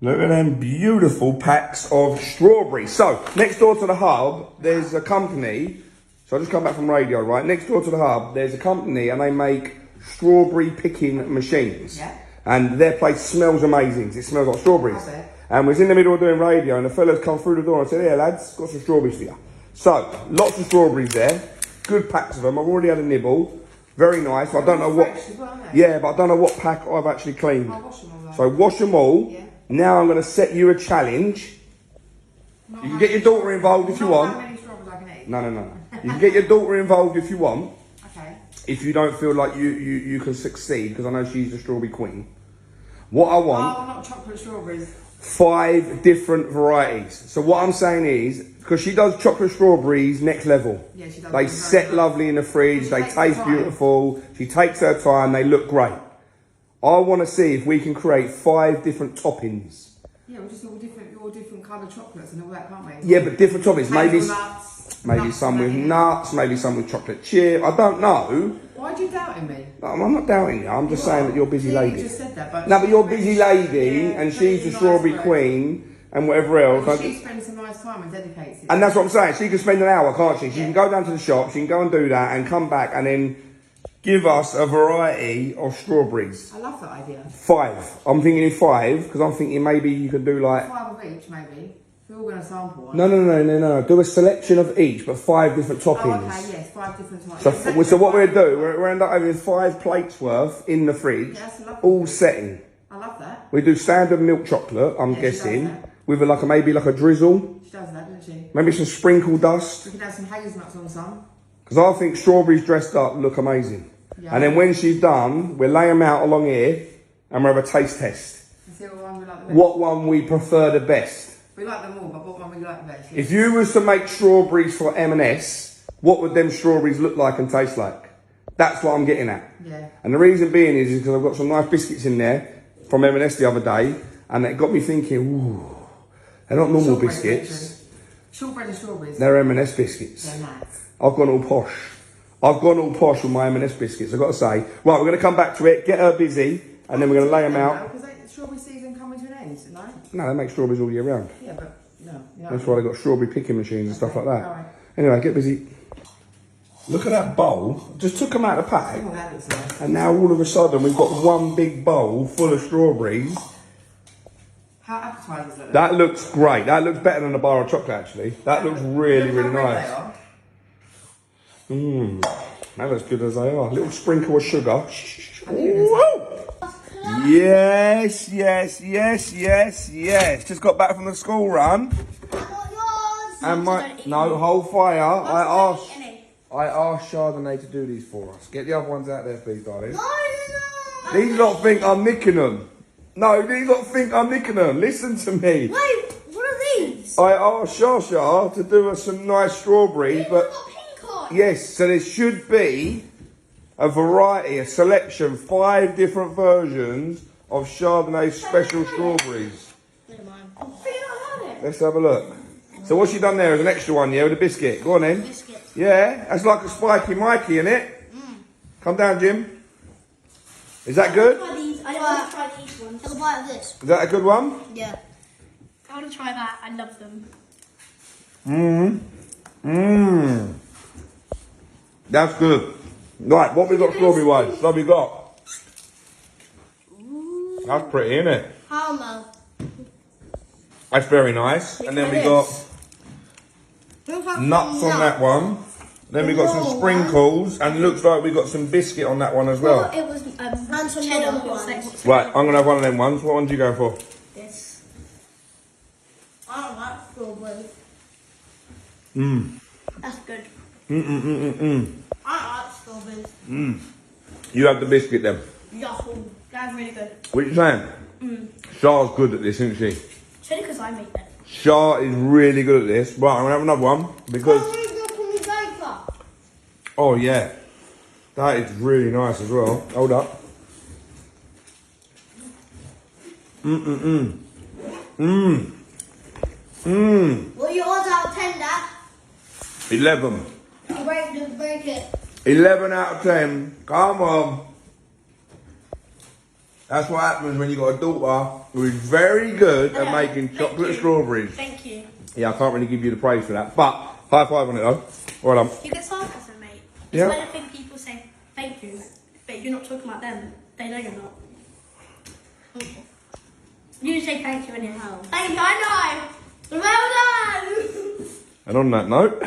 Look at them beautiful packs of strawberries. So, next door to the hub, there's a company. So I just come back from radio, right? Next door to the hub, there's a company and they make strawberry picking machines. Yeah. And their place smells amazing. It smells like strawberries. And we was in the middle of doing radio and the fellas come through the door and said, "Here lads, got some strawberries for you." So, lots of strawberries there. Good packs of them. I've already had a nibble. Very nice. I don't know what... Yeah, but I don't know what pack I've actually cleaned. I'll wash them all though. So wash them all. Yeah. Now I'm going to set you a challenge. You can get your daughter involved if you want. How many strawberries I can eat? No. You can get your daughter involved if you want. Okay. If you don't feel like you can succeed, because I know she's the strawberry queen. What I want... Oh, not chocolate strawberries. 5 different varieties. So what I'm saying is, because she does chocolate strawberries next level. Yeah, she does. They set lovely in the fridge, they taste beautiful, she takes her time, they look great. I want to see if we can create 5 different toppings. Yeah, we'll just do all different coloured chocolates and all that, can't we? Yeah, but different toppings. Maybe Nuts, some with nuts, maybe some with chocolate chip. I don't know. Why are you doubting me? I'm not doubting you. I'm just saying that you're a busy lady. You just said that, but... No, but you're a busy lady and she's the strawberry queen and whatever else. Well, she spends some nice time and dedicates it. And that's what I'm saying. She can spend an hour, can't she? She can go down to the shop, she can go and do that and come back and then give us a variety of strawberries. I love that idea. 5. I'm thinking 5 because I'm thinking maybe you could do like... 5 of each, maybe. We're all going to sample one. No. Do a selection of each, but 5 different toppings. Oh, okay, yes, 5 different toppings. So what we'll do, we'll end up having 5 plates worth in the fridge, all setting. I love that. We do standard milk chocolate, I'm guessing, with maybe like a drizzle. She does that, doesn't she? Maybe some sprinkle dust. We could have some hazelnuts on some. Because I think strawberries dressed up look amazing. Yeah. And then when she's done, we'll lay them out along here and we'll have a taste test. And see what one we like the best. What one we prefer the best. We like them all, but what one we like the best? If you was to make strawberries for M&S, what would them strawberries look like and taste like? That's what I'm getting at. Yeah. And the reason being is because I've got some nice biscuits in there from M&S the other day, and it got me thinking, ooh, they're not normal biscuits. Shortbread and strawberries. They're M&S biscuits. They're nice. I've gone all posh. I've gone all posh with my M&S biscuits, I've got to say. Right, we're going to come back to it, get her busy, and then we're going to lay them out. Because strawberry season coming to an end, no? No, they make strawberries all year round. Yeah, but no. That's why they've got strawberry picking machines and stuff like that. Right. Anyway, get busy. Look at that bowl. Just took them out of the pack. Oh, that looks nice. And now all of a sudden we've got one big bowl full of strawberries. How appetizing is that? That looks great. That looks better than a bar of chocolate actually. That looks really nice. That looks good as they are. A little sprinkle of sugar. Yes. Just got back from the school run. And hold fire. I asked Chardonnay to do these for us. Get the other ones out there, please, darling. No. These lot think I'm nicking them. No, these lot think I'm nicking them. Listen to me. Wait, what are these? I asked Shasha to do us some nice strawberries, but yes, so there should be a variety, a selection, 5 different versions of Chardonnay's special strawberries. Let's have a look. So what she done there is an extra one, yeah, with a biscuit. Go on then. Yeah, that's like a spiky Mikey, isn't it? Come down, Jim. Is that good? I want to try these ones. I'll buy this. Is that a good one? Yeah. I want to try that. I love them. That's good. Right, what we got strawberry wise? What we got? That's pretty, isn't it? Caramel. That's very nice. And then we got nuts on that one. Then we got some sprinkles, and looks like we got some biscuit on that one as well. It was Hanson cheddar. Right, I'm gonna have one of them ones. What one do you go for? This. I don't like strawberry. That's good. I like strawberries. You have the biscuit then. Yahoo! That's really good. What are you saying? Char's good at this, isn't she? It's because I made them. Char is really good at this. Right, I'm gonna have another one because. Oh yeah, that is really nice as well. Hold up. What are your odds out of 10, Dad? 11. Break it. 11 out of 10. Come on. That's what happens when you got a daughter was very good at Hello. making Thank chocolate you. strawberries. Thank you. Yeah, I can't really give you the praise for that, but high five on it though. Well done. You get sarcasm, mate. It's Yeah. when I think people say thank you, but you're not talking about them. They know you're not. You say thank you anyhow. Thank you, I know. Well done. And on that note.